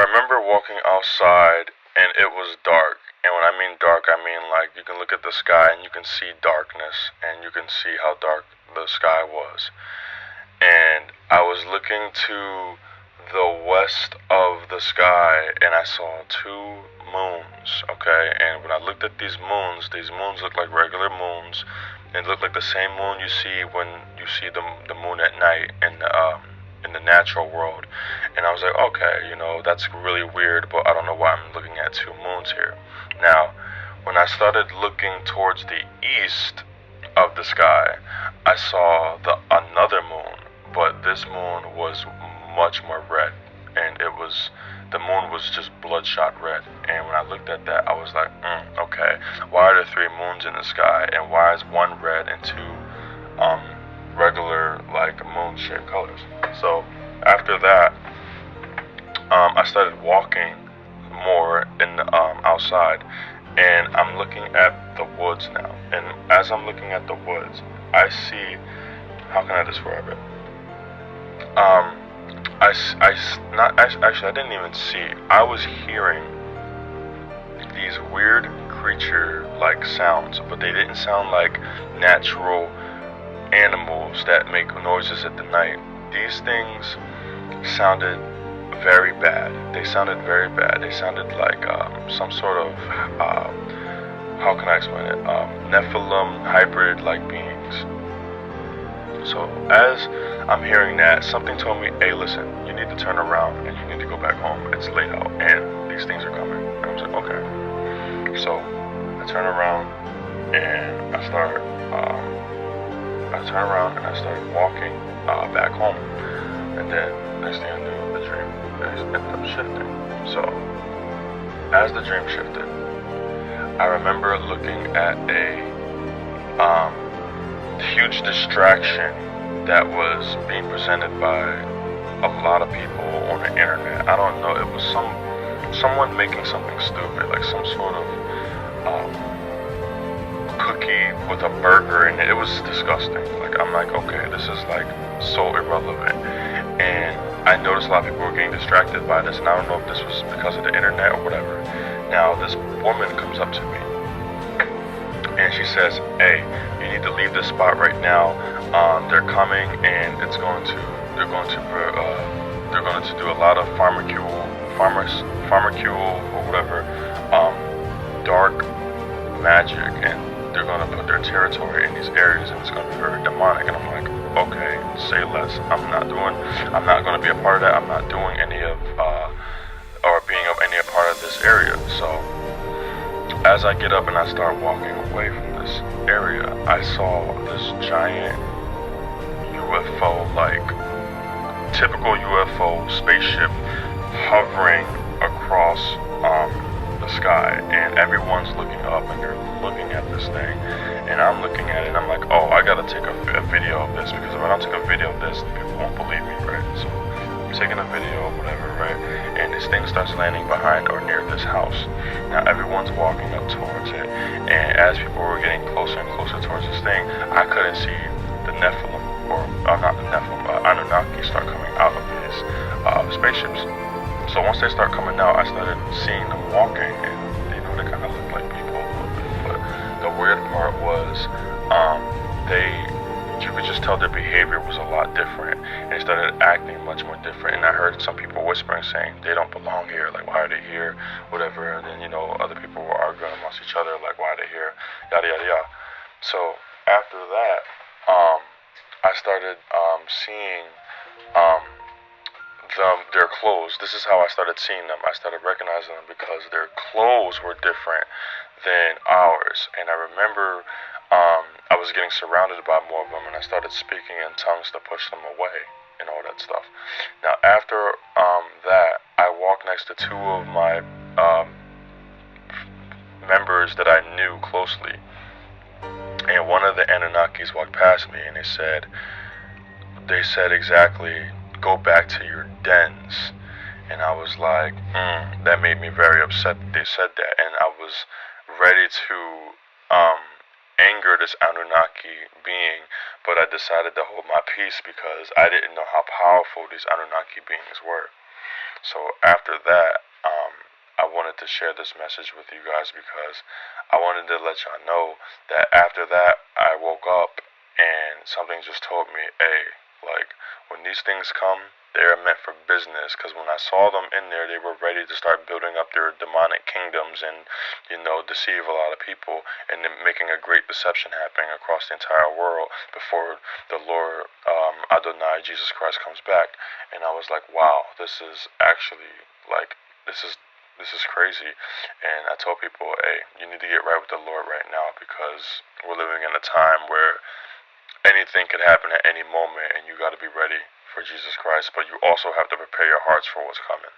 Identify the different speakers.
Speaker 1: remember walking outside and it was dark. And when I mean dark, I mean like you can look at the sky and you can see darkness and you can see how dark the sky was. And I was looking to the west of the sky and I saw two moons, okay? And when I looked at these moons looked like regular moons. It looked like the same moon you see when you see the moon at night in the natural world. And I was like, okay, that's really weird, but I don't know why I'm looking at two moons here. Now, when I started looking towards the east of the sky, I saw another moon, but this moon was much more red, and the moon was just bloodshot red. And when I looked at that, I was like, okay, why are there three moons in the sky, and why is one red and two regular like moon-shaped colors? So after that, I started walking more in the, outside, and I'm looking at the woods now. And as I'm looking at the woods, I see, how can I describe it? I didn't even see. I was hearing these weird creature-like sounds, but they didn't sound like natural animals that make noises at the night. These things sounded very bad. They sounded very bad. They sounded like some sort of, how can I explain it? Nephilim hybrid-like beings. So as I'm hearing that, something told me, hey, listen, you need to turn around and you need to go back home. It's late out and these things are coming. And I was like, okay. So I turn around and I start walking back home. And then next thing I knew, the dream ended up shifting. So as the dream shifted, I remember looking at a huge distraction that was being presented by a lot of people on the internet. I don't know, it was someone making something stupid, like some sort of cookie with a burger in it. It was disgusting. Like, I'm like, okay, this is like so irrelevant. And I noticed a lot of people were getting distracted by this, and I don't know if this was because of the internet or whatever. Now this woman comes up to me and she says, hey, you need to leave this spot right now. They're coming, and they're going to do a lot of pharmaceutical or whatever, dark magic, and they're going to put their territory in these areas, and it's going to be very demonic. And I'm like, okay, say less. I'm not going to be a part of that. I'm not doing any of or being of any part of this area. So as I get up and I start walking away from this area, I saw this giant UFO, like typical UFO spaceship, hovering across the sky, and everyone's looking up and they're looking at this thing, and I'm looking at it and I'm like, oh, I gotta take a video of this, because if I don't take a video of this, people won't believe me, right? So I'm taking a video or whatever, right? And this thing starts landing behind or near this house. Now everyone's walking up towards it, and as people were getting closer and closer towards this thing, I couldn't see the Nephilim, or not the Nephilim, Anunnaki start coming out of these spaceships. So once they start coming out, I started seeing them walking, and they kind of looked like people a little bit. But the weird part was, you could just tell their behavior was a lot different, and they started acting much more different. And I heard some people whispering, saying they don't belong here, like why are they here, whatever. And then other people were arguing amongst each other, like why are they here, yada yada yada. So after that, I started seeing their clothes. This is how I started seeing them. I started recognizing them because their clothes were different than ours. And I remember I was getting surrounded by more of them, and I started speaking in tongues to push them away and all that stuff. Now after that, I walked next to two of my members that I knew closely, and one of the Anunnakis walked past me, and they said exactly, go back to your dens. And I was like, that made me very upset that they said that, and I was ready to anger this Anunnaki being, but I decided to hold my peace because I didn't know how powerful these Anunnaki beings were. So after that, I wanted to share this message with you guys because I wanted to let y'all know that after that, I woke up and something just told me, hey, like, when these things come, they're meant for business. Because when I saw them in there, they were ready to start building up their demonic kingdoms and, deceive a lot of people and then making a great deception happening across the entire world before the Lord, Adonai, Jesus Christ, comes back. And I was like, wow, this is actually, like, this is this is crazy. And I told people, hey, you need to get right with the Lord right now because we're living in a time where anything could happen at any moment and you got to be ready for Jesus Christ, but you also have to prepare your hearts for what's coming.